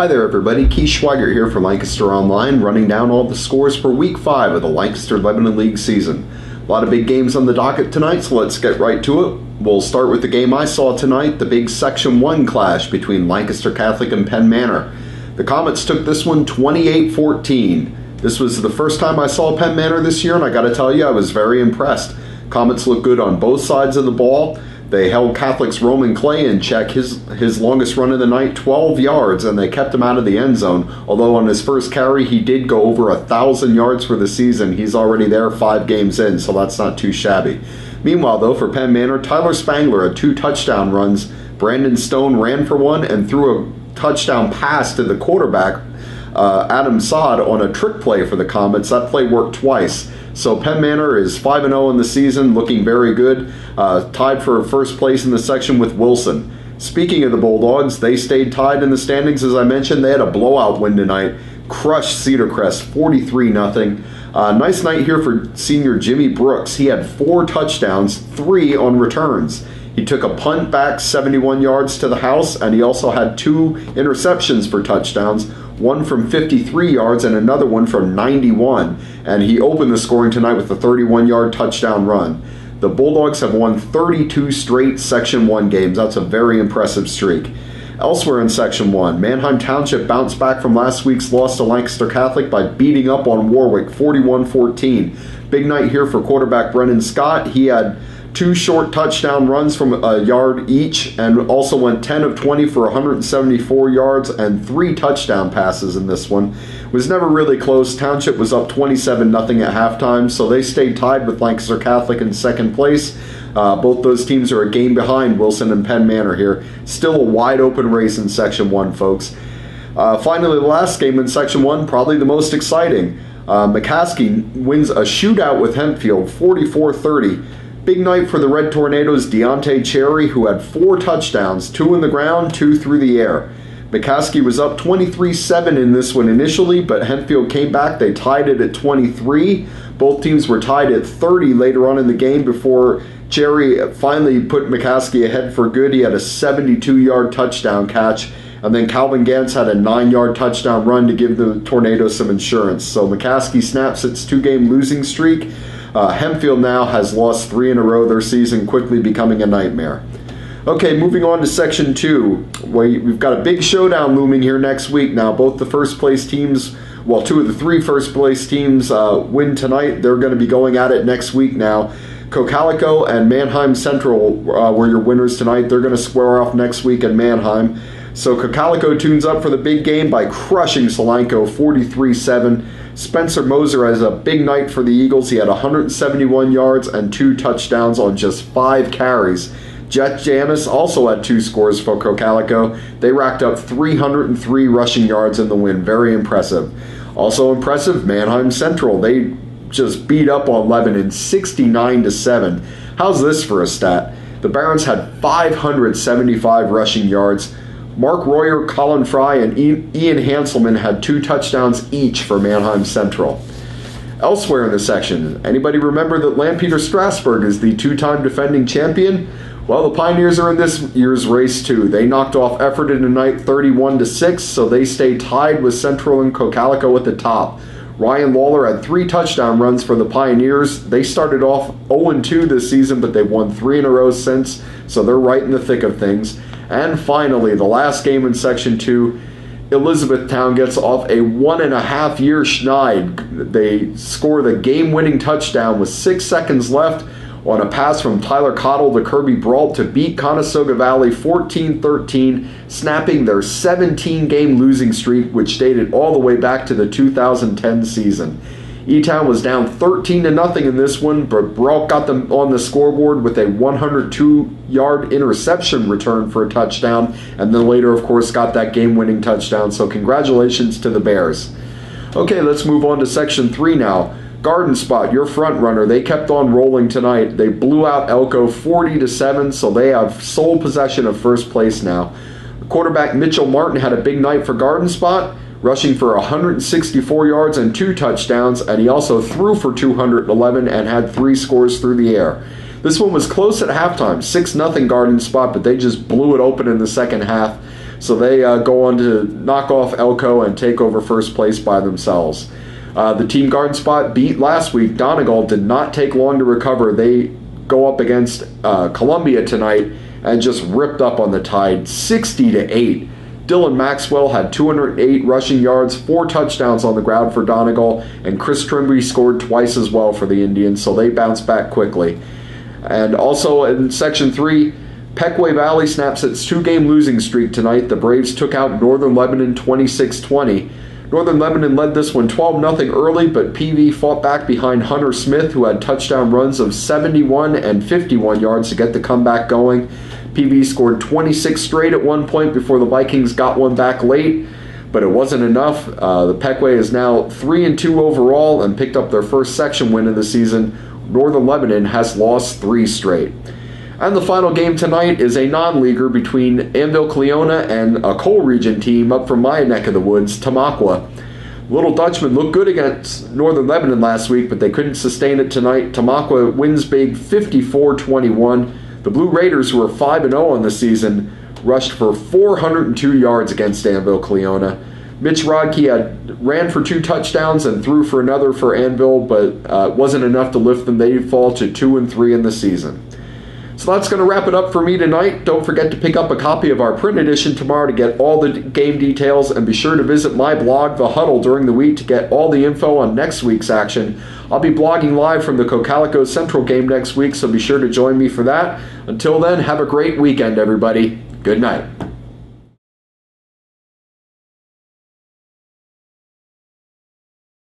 Hi there everybody, Keith Schweigert here from Lancaster Online, running down all the scores for Week 5 of the Lancaster Lebanon League season. A lot of big games on the docket tonight, so let's get right to it. We'll start with the game I saw tonight, the big Section 1 clash between Lancaster Catholic and Penn Manor. The Comets took this one 28-14. This was the first time I saw Penn Manor this year, and I gotta tell you, I was very impressed. Comets looked good on both sides of the ball. They held Catholic's Roman Clay in check, his longest run of the night, 12 yards, and they kept him out of the end zone. Although on his first carry, he did go over 1,000 yards for the season. He's already there 5 games in, so that's not too shabby. Meanwhile, though, for Penn Manor, Tyler Spangler had 2 touchdown runs. Brandon Stone ran for one and threw a touchdown pass to the quarterback, Adam Saad, on a trick play for the Comets. That play worked twice. So Penn Manor is 5-0 in the season, looking very good, tied for first place in the section with Wilson. Speaking of the Bulldogs, they stayed tied in the standings, as I mentioned. They had a blowout win tonight, crushed Cedar Crest 43-0. Nice night here for senior Jimmy Brooks. He had 4 touchdowns, 3 on returns. He took a punt back 71 yards to the house, and he also had 2 interceptions for touchdowns, one from 53 yards and another one from 91. And he opened the scoring tonight with a 31-yard touchdown run. The Bulldogs have won 32 straight Section 1 games. That's a very impressive streak. Elsewhere in Section 1, Manheim Township bounced back from last week's loss to Lancaster Catholic by beating up on Warwick 41-14. Big night here for quarterback Brennan Scott. He had 2 short touchdown runs from a yard each, and also went 10 of 20 for 174 yards and 3 touchdown passes in this one. It was never really close. Township was up 27-0 at halftime, so they stayed tied with Lancaster Catholic in second place. Both those teams are a game behind Wilson and Penn Manor here. Still a wide open race in Section 1, folks. Finally, the last game in Section 1, probably the most exciting. McCaskey wins a shootout with Hempfield, 44-30. Big night for the Red Tornadoes' Deontay Cherry, who had 4 touchdowns, 2 in the ground, 2 through the air. McCaskey was up 23-7 in this one initially, but Hempfield came back. They tied it at 23. Both teams were tied at 30 later on in the game before Cherry finally put McCaskey ahead for good. He had a 72-yard touchdown catch, and then Calvin Gantz had a 9-yard touchdown run to give the Tornadoes some insurance. So McCaskey snaps its 2-game losing streak. Hempfield now has lost 3 in a row. Their season quickly becoming a nightmare. Okay, moving on to Section 2. We've got a big showdown looming here next week. Now, both the first place teams, well, 2 of the 3 first place teams win tonight. They're going to be going at it next week now. Cocalico and Manheim Central were your winners tonight. They're going to square off next week in Manheim. So Cocalico tunes up for the big game by crushing Solanco 43-7. Spencer Moser has a big night for the Eagles. He had 171 yards and 2 touchdowns on just 5 carries. Jet Janis also had 2 scores for Cocalico. They racked up 303 rushing yards in the win. Very impressive. Also impressive, Manheim Central. They just beat up on Lebanon 69-7. How's this for a stat? The Barons had 575 rushing yards. Mark Royer, Colin Fry, and Ian Hanselman had 2 touchdowns each for Manheim Central. Elsewhere in the section, anybody remember that Lampeter Strasburg is the 2-time defending champion? Well, the Pioneers are in this year's race too. They knocked off Efferton tonight 31-6, so they stay tied with Central and Cocalico at the top. Ryan Lawler had 3 touchdown runs for the Pioneers. They started off 0-2 this season, but they've won 3 in a row since, so they're right in the thick of things. And finally, the last game in Section 2, Elizabethtown gets off a 1.5-year schneid. They score the game-winning touchdown with 6 seconds left on a pass from Tyler Cottle to Kirby Brault to beat Conestoga Valley 14-13, snapping their 17-game losing streak, which dated all the way back to the 2010 season. E-Town was down 13-0 in this one, but Brault got them on the scoreboard with a 102-yard interception return for a touchdown, and then later, of course, got that game-winning touchdown, so congratulations to the Bears. Okay, let's move on to Section 3 now. Garden Spot, your front runner, they kept on rolling tonight. They blew out Elko 40-7, so they have sole possession of first place now. Quarterback Mitchell Martin had a big night for Garden Spot, rushing for 164 yards and 2 touchdowns, and he also threw for 211 and had 3 scores through the air. This one was close at halftime, 6-0 Garden Spot, but they just blew it open in the second half. So they go on to knock off Elko and take over first place by themselves. The Team Garden Spot beat last week. Donegal did not take long to recover. They go up against Columbia tonight and just ripped up on the Tide 60-8. Dylan Maxwell had 208 rushing yards, 4 touchdowns on the ground for Donegal, and Chris Trimby scored twice as well for the Indians, so they bounced back quickly. And also in Section 3, Pequea Valley snaps its 2-game losing streak tonight. The Braves took out Northern Lebanon 26-20. Northern Lebanon led this one 12-0 early, but PV fought back behind Hunter Smith, who had touchdown runs of 71 and 51 yards to get the comeback going. PV scored 26 straight at one point before the Vikings got one back late, but it wasn't enough. The Pequea is now 3-2 overall and picked up their first section win of the season. Northern Lebanon has lost 3 straight. And the final game tonight is a non-leaguer between Annville-Cleona and a coal region team up from my neck of the woods, Tamaqua. Little Dutchman looked good against Northern Lebanon last week, but they couldn't sustain it tonight. Tamaqua wins big 54-21. The Blue Raiders, who are 5-0 on the season, rushed for 402 yards against Annville-Cleona. Mitch Rodkey ran for 2 touchdowns and threw for another for Annville, but wasn't enough to lift them. They fall to 2-3 in the season. So that's going to wrap it up for me tonight. Don't forget to pick up a copy of our print edition tomorrow to get all the game details, and be sure to visit my blog, The Huddle, during the week to get all the info on next week's action. I'll be blogging live from the Cocalico Central game next week, so be sure to join me for that. Until then, have a great weekend, everybody. Good night.